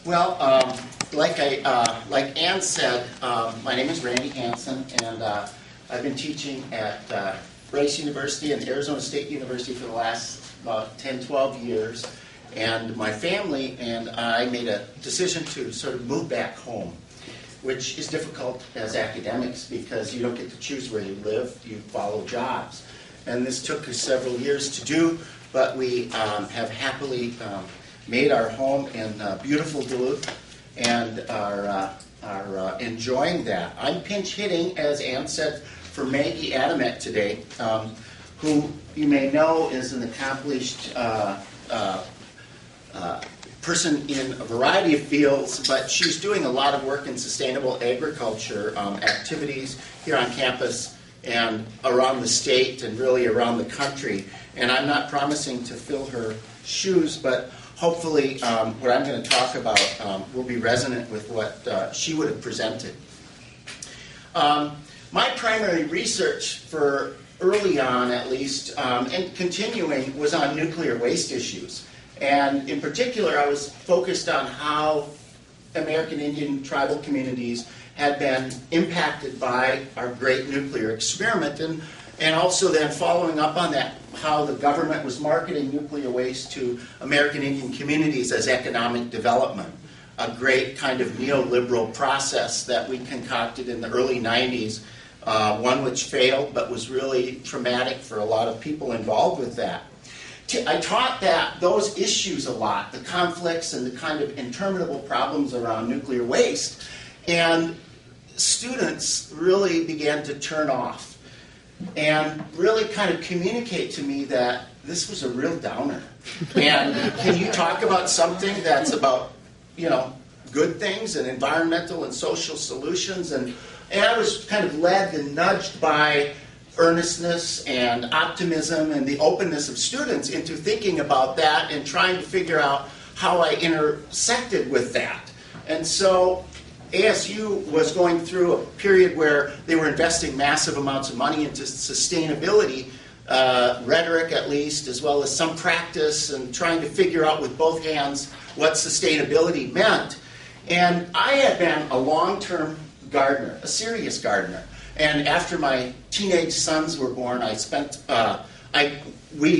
Well, like Ann said, my name is Randy Hanson, and I've been teaching at Rice University and Arizona State University for the last about 10, 12 years. And my family and I made a decision to sort of move back home, which is difficult as academics because you don't get to choose where you live, you follow jobs. And this took us several years to do, but we have happily made our home in beautiful Duluth and are enjoying that. I'm pinch hitting, as Ann said, for Maggie Adamek today, who you may know is an accomplished person in a variety of fields, but she's doing a lot of work in sustainable agriculture activities here on campus and around the state and really around the country. And I'm not promising to fill her shoes, but hopefully what I'm going to talk about will be resonant with what she would have presented. My primary research for early on, at least, and continuing, was on nuclear waste issues. And in particular, I was focused on how American Indian tribal communities had been impacted by our great nuclear experiment, and also then following up on that, how the government was marketing nuclear waste to American Indian communities as economic development, a great kind of neoliberal process that we concocted in the early 90s, one which failed but was really traumatic for a lot of people involved with that. I taught those issues a lot, the conflicts and the kind of interminable problems around nuclear waste, and students really began to turn off and really kind of communicate to me that this was a real downer. And can you talk about something that's about, good things and environmental and social solutions? And I was kind of led and nudged by earnestness and optimism and the openness of students into thinking about that and trying to figure out how I intersected with that. And so ASU was going through a period where they were investing massive amounts of money into sustainability, rhetoric at least, as well as some practice, and trying to figure out with both hands what sustainability meant. And I had been a long-term gardener, a serious gardener. And after my teenage sons were born, we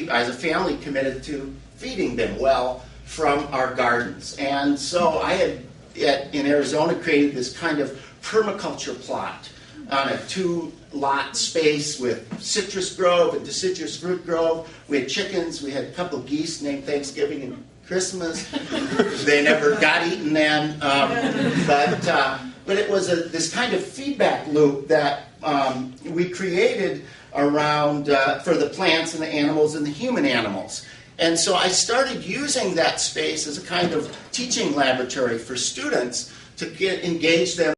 as a family committed to feeding them well from our gardens. And so I had, in Arizona, created this kind of permaculture plot on a 2-lot space with citrus grove and deciduous fruit grove. We had chickens, we had a couple of geese named Thanksgiving and Christmas. They never got eaten then, but it was this kind of feedback loop that we created around for the plants and the animals and the human animals. And so I started using that space as a kind of teaching laboratory for students to engage them